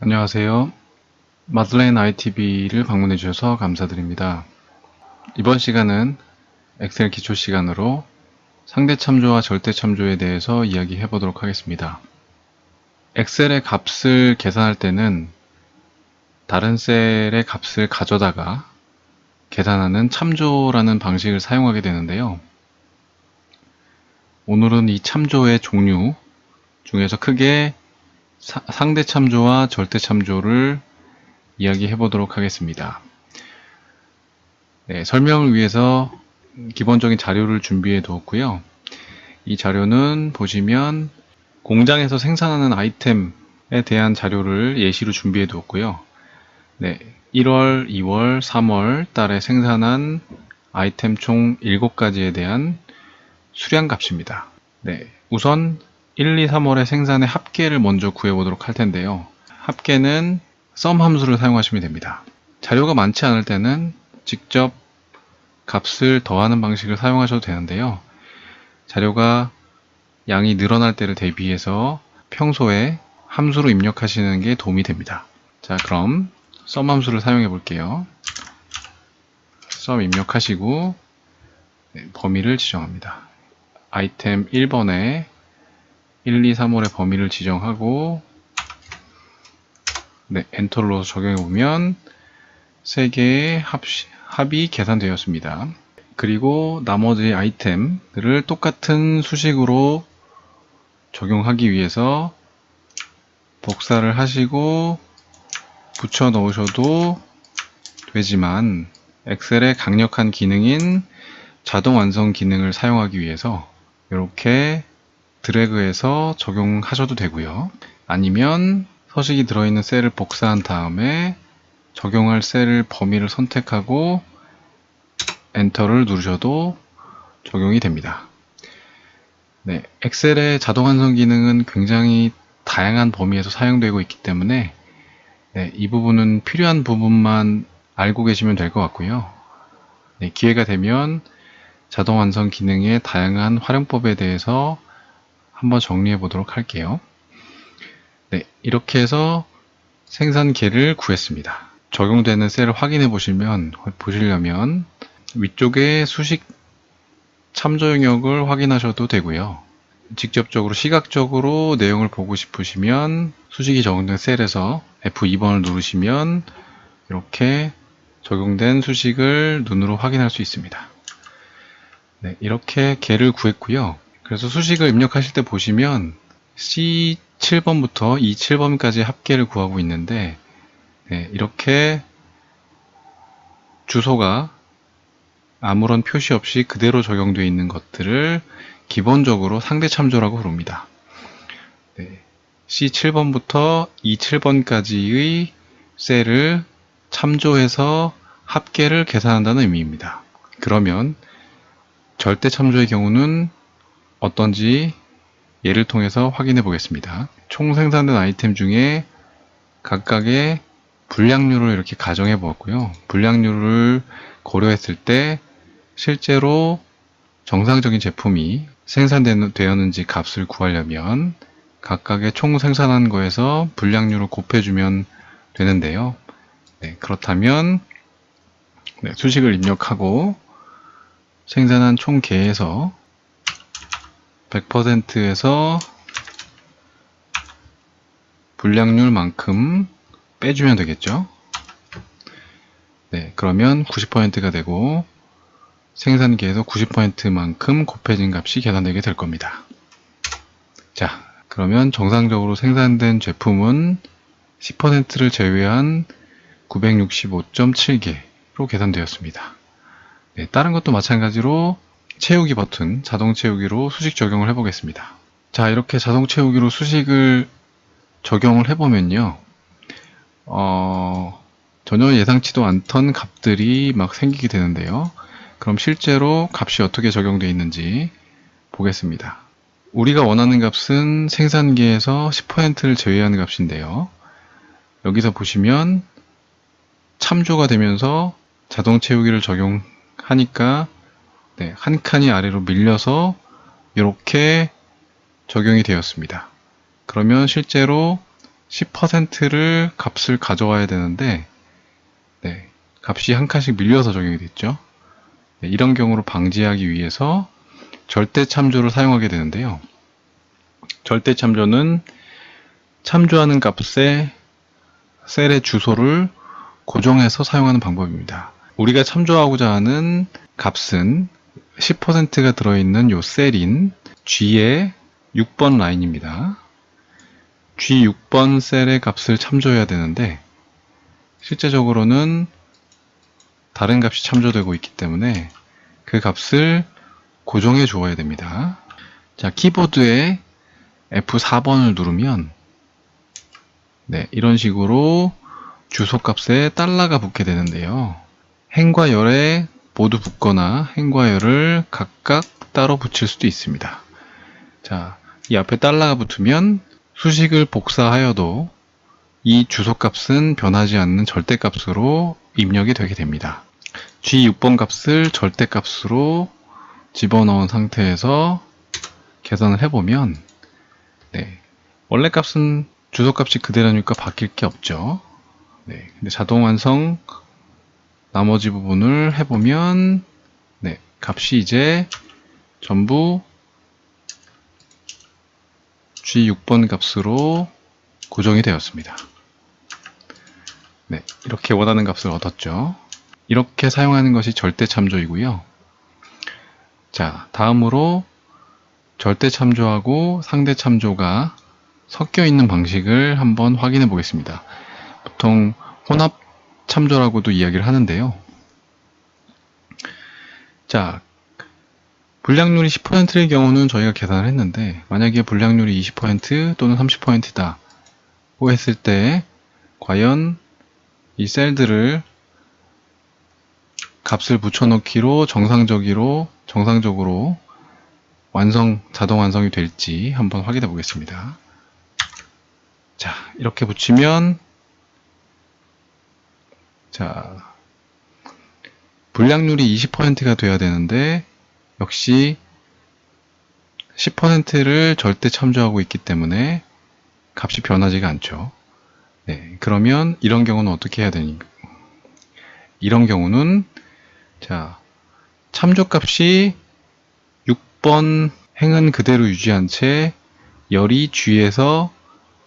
안녕하세요. 마들렌 ITV를 방문해 주셔서 감사드립니다. 이번 시간은 엑셀 기초 시간으로 상대 참조와 절대 참조에 대해서 이야기해 보도록 하겠습니다. 엑셀의 값을 계산할 때는 다른 셀의 값을 가져다가 계산하는 참조라는 방식을 사용하게 되는데요. 오늘은 이 참조의 종류 중에서 크게 상대 참조와 절대 참조를 이야기해 보도록 하겠습니다. 네, 설명을 위해서 기본적인 자료를 준비해 두었고요. 이 자료는 보시면 공장에서 생산하는 아이템에 대한 자료를 예시로 준비해 두었고요. 네, 1월, 2월, 3월 달에 생산한 아이템 총 7가지에 대한 수량 값입니다. 네, 우선 1, 2, 3월의 생산의 합계를 먼저 구해보도록 할 텐데요. 합계는 sum 함수를 사용하시면 됩니다. 자료가 많지 않을 때는 직접 값을 더하는 방식을 사용하셔도 되는데요. 자료가 양이 늘어날 때를 대비해서 평소에 함수로 입력하시는 게 도움이 됩니다. 자, 그럼 sum 함수를 사용해 볼게요. sum 입력하시고 범위를 지정합니다. 아이템 1번에 1, 2, 3월의 범위를 지정하고 엔터를 넣어서 적용해 보면 3개의 합이 계산되었습니다. 그리고 나머지 아이템들을 똑같은 수식으로 적용하기 위해서 복사를 하시고 붙여 넣으셔도 되지만 엑셀의 강력한 기능인 자동 완성 기능을 사용하기 위해서 이렇게 드래그해서 적용하셔도 되고요. 아니면 서식이 들어있는 셀을 복사한 다음에 적용할 셀 범위를 선택하고 엔터를 누르셔도 적용이 됩니다. 네, 엑셀의 자동 완성 기능은 굉장히 다양한 범위에서 사용되고 있기 때문에 이 부분은 필요한 부분만 알고 계시면 될 것 같고요. 기회가 되면 자동 완성 기능의 다양한 활용법에 대해서 한번 정리해 보도록 할게요. 이렇게 해서 생산계를 구했습니다. 적용되는 셀을 확인해 보시려면 위쪽에 수식 참조 영역을 확인하셔도 되고요. 직접적으로 시각적으로 내용을 보고 싶으시면 수식이 적용된 셀에서 F2번을 누르시면 이렇게 적용된 수식을 눈으로 확인할 수 있습니다. 이렇게 개를 구했고요. 그래서 수식을 입력하실 때 보시면 C7번부터 E7번까지 합계를 구하고 있는데 이렇게 주소가 아무런 표시 없이 그대로 적용되어 있는 것들을 기본적으로 상대 참조라고 부릅니다. C7번부터 E7번까지의 셀을 참조해서 합계를 계산한다는 의미입니다. 그러면 절대 참조의 경우는 어떤지 예를 통해서 확인해 보겠습니다. 총 생산된 아이템 중에 각각의 분량률을 이렇게 가정해 보았고요. 분량률을 고려했을 때 실제로 정상적인 제품이 생산되었는지 값을 구하려면 각각의 총 생산한 거에서 분량률을 곱해주면 되는데요. 그렇다면 수식을 입력하고 생산한 총 개에서 100%에서 분량률만큼 빼주면 되겠죠. 그러면 90%가 되고 생산기에서 90%만큼 곱해진 값이 계산되게 될 겁니다. 자, 그러면 정상적으로 생산된 제품은 10%를 제외한 965.7개로 계산되었습니다. 다른 것도 마찬가지로 채우기 버튼, 자동 채우기로 수식 적용을 해보겠습니다. 자, 이렇게 자동 채우기로 수식을 적용을 해보면요. 전혀 예상치도 않던 값들이 막 생기게 되는데요. 그럼 실제로 값이 어떻게 적용되어 있는지 보겠습니다. 우리가 원하는 값은 생산기에서 10%를 제외하는 값인데요. 여기서 보시면 참조가 되면서 자동 채우기를 적용하니까 한 칸이 아래로 밀려서 이렇게 적용이 되었습니다. 그러면 실제로 10%를 값을 가져와야 되는데 네, 값이 한 칸씩 밀려서 적용이 됐죠. 네, 이런 경우를 방지하기 위해서 절대 참조를 사용하게 되는데요. 절대 참조는 참조하는 값의 셀의 주소를 고정해서 사용하는 방법입니다. 우리가 참조하고자 하는 값은 10%가 들어있는 요 셀인 G의 6번 라인입니다. G 6번 셀의 값을 참조해야 되는데 실제적으로는 다른 값이 참조되고 있기 때문에 그 값을 고정해 주어야 됩니다. 자, 키보드에 F4번을 누르면 네, 이런 식으로 주소값에 달러가 붙게 되는데요. 행과 열에 모두 붙거나 행과 열을 각각 따로 붙일 수도 있습니다. 자, 이 앞에 달러가 붙으면 수식을 복사하여도 이 주소값은 변하지 않는 절대값으로 입력이 되게 됩니다. G6번 값을 절대값으로 집어넣은 상태에서 계산을 해보면 네, 원래 값은 주소값이 그대로니까 바뀔 게 없죠. 네, 근데 자동 완성 나머지 부분을 해보면 네, 값이 이제 전부 G6번 값으로 고정이 되었습니다. 네, 이렇게 원하는 값을 얻었죠. 이렇게 사용하는 것이 절대 참조이고요. 자, 다음으로 절대 참조하고 상대 참조가 섞여 있는 방식을 한번 확인해 보겠습니다. 보통 혼합 참조라고도 이야기를 하는데요. 자, 불량률이 10%의 경우는 저희가 계산을 했는데 만약에 불량률이 20% 또는 30%다 고 했을 때 과연 이 셀들을 값을 붙여넣기로 정상적으로 자동 완성이 될지 한번 확인해 보겠습니다. 자, 이렇게 붙이면 자, 불량률이 20%가 돼야 되는데 역시 10%를 절대 참조하고 있기 때문에 값이 변하지가 않죠. 네, 그러면 이런 경우는 어떻게 해야 되니? 이런 경우는 자, 참조값이 6번 행은 그대로 유지한 채 열이 G에서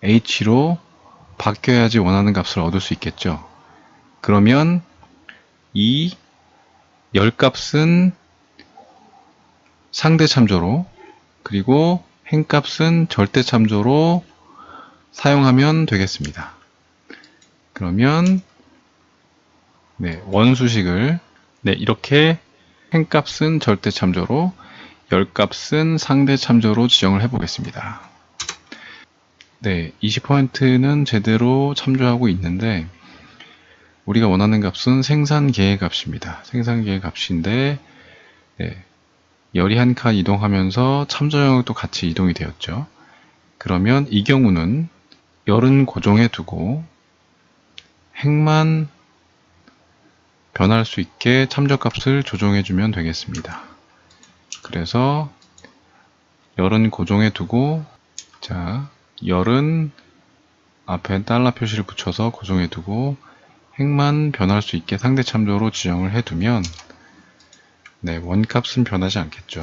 H로 바뀌어야지 원하는 값을 얻을 수 있겠죠. 그러면 이 열값은 상대 참조로 그리고 행값은 절대 참조로 사용하면 되겠습니다. 그러면 네, 원수식을 네, 이렇게 행값은 절대 참조로 열값은 상대 참조로 지정을 해 보겠습니다. 네, 20%는 제대로 참조하고 있는데 우리가 원하는 값은 생산계의 값입니다. 생산계의 값인데 네, 열이 한 칸 이동하면서 참조 영역도 같이 이동이 되었죠. 그러면 이 경우는 열은 고정해 두고 행만 변할 수 있게 참조값을 조정해 주면 되겠습니다. 그래서 열은 고정해 두고 자, 열은 앞에 달러 표시를 붙여서 고정해 두고 행만 변할 수 있게 상대 참조로 지정을 해 두면 네, 원값은 변하지 않겠죠.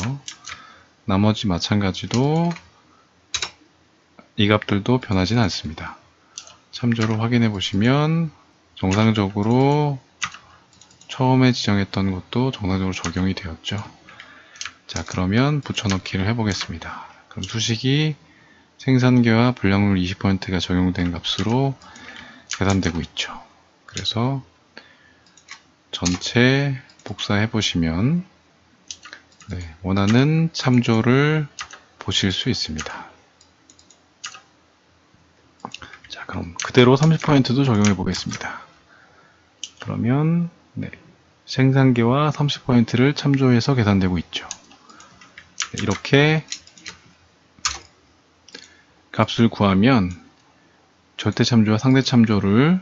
나머지 마찬가지로 이 값들도 변하지는 않습니다. 참조를 확인해 보시면 정상적으로 처음에 지정했던 것도 정상적으로 적용이 되었죠. 자, 그러면 붙여넣기를 해보겠습니다. 그럼 수식이 생산계와 불량률 20%가 적용된 값으로 계산되고 있죠. 그래서 전체 복사해 보시면 네, 원하는 참조를 보실 수 있습니다. 자, 그럼 그대로 30%도 적용해 보겠습니다. 그러면 네, 생산계와 30%를 참조해서 계산되고 있죠. 네, 이렇게 값을 구하면 절대 참조와 상대 참조를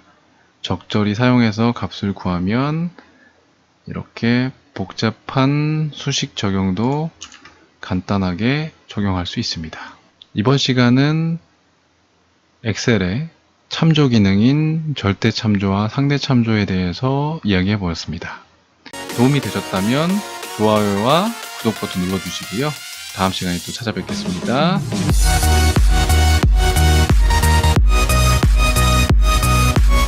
적절히 사용해서 값을 구하면 이렇게 복잡한 수식 적용도 간단하게 적용할 수 있습니다. 이번 시간은 엑셀에 참조 기능인 절대 참조와 상대 참조에 대해서 이야기해 보았습니다. 도움이 되셨다면 좋아요와 구독 버튼 눌러주시고요. 다음 시간에 또 찾아뵙겠습니다.